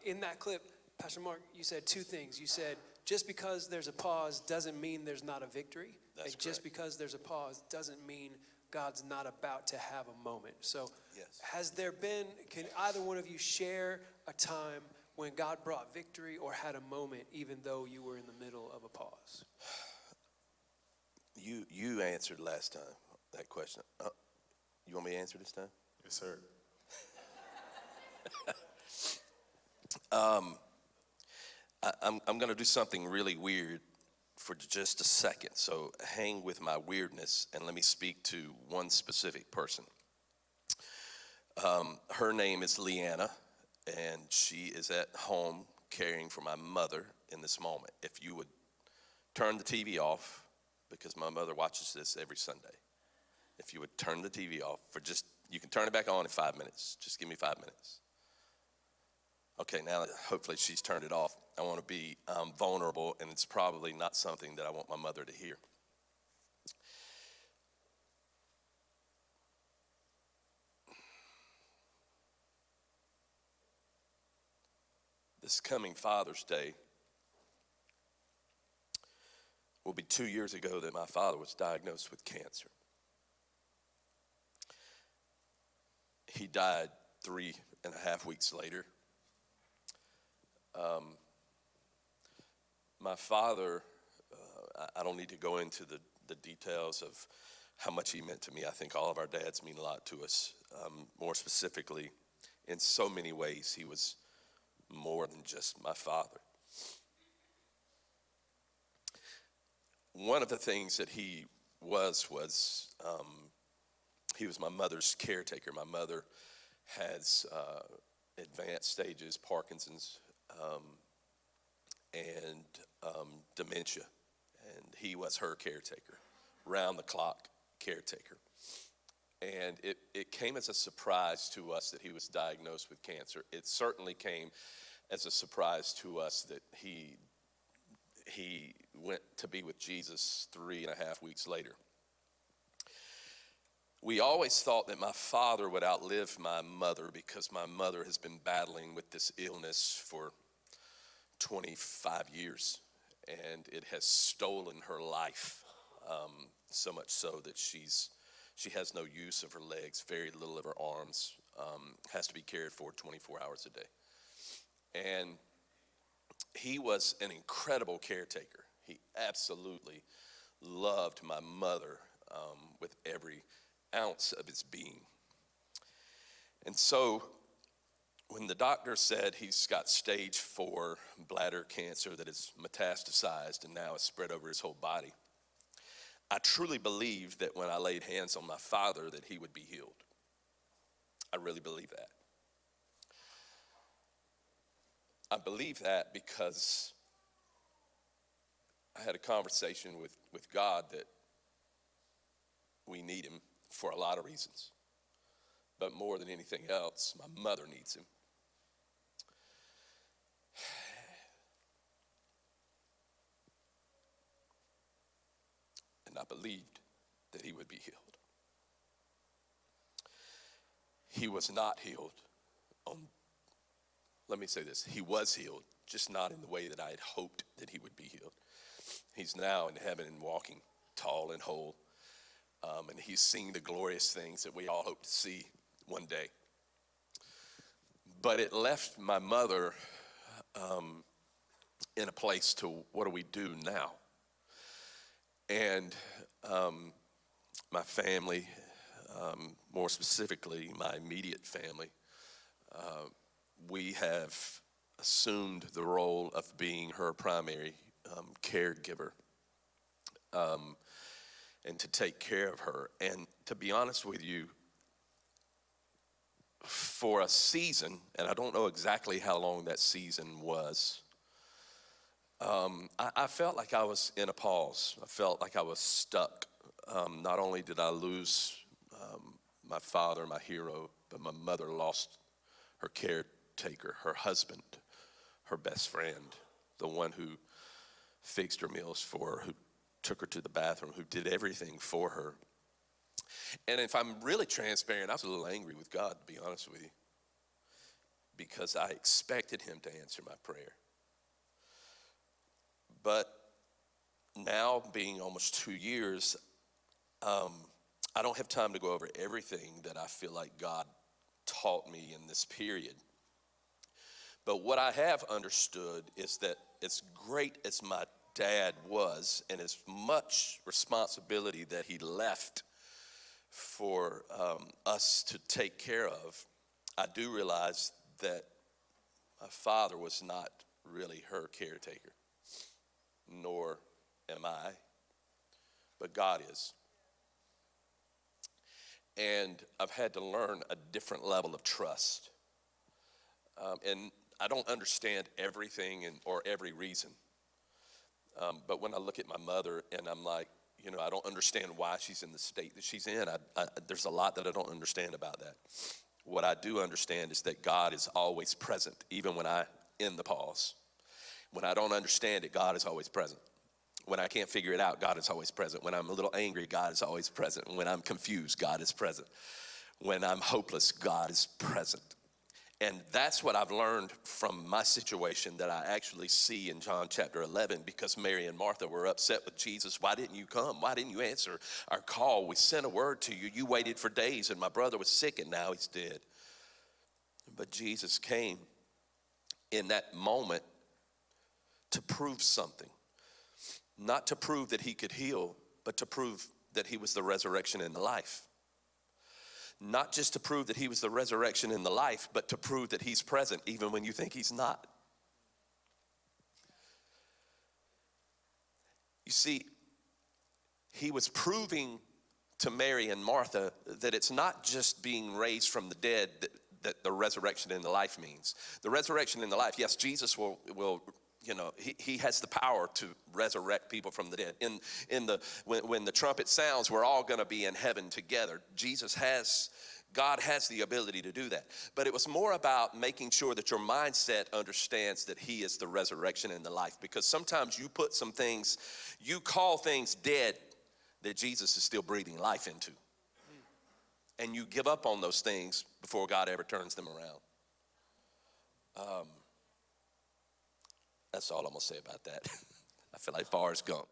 in that clip, Pastor Mark, you said two things. You said, just because there's a pause doesn't mean there's not a victory. That's and just because there's a pause doesn't mean God's not about to have a moment. So can either one of you share a time when God brought victory or had a moment even though you were in the middle of a pause? You answered last time that question. You want me to answer this time? Yes, sir. I'm going to do something really weird for just a second. So hang with my weirdness and let me speak to one specific person. Her name is Leanna, and she is at home caring for my mother in this moment. If you would turn the TV off, because my mother watches this every Sunday. If you would turn the TV off you can turn it back on in 5 minutes. Just give me 5 minutes. Okay, now hopefully she's turned it off. I want to be vulnerable, and it's probably not something that I want my mother to hear. This coming Father's Day will be 2 years ago that my father was diagnosed with cancer. He died 3.5 weeks later. My father, I don't need to go into the details of how much he meant to me. I think all of our dads mean a lot to us. More specifically, in so many ways, he was more than just my father. One of the things that he was he was my mother's caretaker. My mother has advanced stages, Parkinson's, and dementia, and he was her caretaker, round-the-clock caretaker. And it came as a surprise to us that he was diagnosed with cancer. It certainly came as a surprise to us that he went to be with Jesus 3.5 weeks later. We always thought that my father would outlive my mother because my mother has been battling with this illness for 25 years, and it has stolen her life, so much so that she has no use of her legs, very little of her arms, has to be cared for 24 hours a day. And he was an incredible caretaker. He absolutely loved my mother with every ounce of his being. And so when the doctor said he's got stage 4 bladder cancer that is metastasized and now has spread over his whole body, I truly believed that when I laid hands on my father that he would be healed. I really believe that. I believe that because I had a conversation with God that we need him for a lot of reasons. But more than anything else, my mother needs him. And I believed that he would be healed. He was not healed let me say this, he was healed, just not in the way that I had hoped that he would be healed. He's now in heaven and walking tall and whole. And he's seeing the glorious things that we all hope to see one day. But it left my mother in a place to, what do we do now? And my family, more specifically my immediate family, we have assumed the role of being her primary caregiver, and to take care of her. And to be honest with you, for a season, and I don't know exactly how long that season was, I felt like I was in a pause. I felt like I was stuck. Not only did I lose my father, my hero, but my mother lost her caretaker, her husband, her best friend, the one who fixed her meals for her, who took her to the bathroom, who did everything for her. And if I'm really transparent, I was a little angry with God, to be honest with you. because I expected him to answer my prayer. But now, being almost 2 years, I don't have time to go over everything that I feel like God taught me in this period. But what I have understood is that as great as my dad was, and as much responsibility that he left for us to take care of, I do realize that my father was not really her caretaker, nor am I, but God is. And I've had to learn a different level of trust. And I don't understand everything or every reason. But when I look at my mother and I'm like, I don't understand why she's in the state that she's in. There's a lot that I don't understand about that. What I do understand is that God is always present, even when I'm in the pause. When I don't understand it, God is always present. When I can't figure it out, God is always present. When I'm a little angry, God is always present. When I'm confused, God is present. When I'm hopeless, God is present. And that's what I've learned from my situation that I actually see in John chapter 11, because Mary and Martha were upset with Jesus. Why didn't you come? Why didn't you answer our call? We sent a word to you. You waited for days, and my brother was sick, and now he's dead. But Jesus came in that moment to prove something. Not to prove that he could heal, but to prove that he was the resurrection and the life. Not just to prove that he was the resurrection and the life, but to prove that he's present even when you think he's not. You see, he was proving to Mary and Martha that it's not just being raised from the dead that the resurrection and the life means. The resurrection and the life, yes, Jesus will he has the power to resurrect people from the dead. When the trumpet sounds, we're all going to be in heaven together. God has the ability to do that. But it was more about making sure that your mindset understands that he is the resurrection and the life. Because sometimes you call things dead that Jesus is still breathing life into. And you give up on those things before God ever turns them around. That's all I'm going to say about that. I feel like Forrest Gump.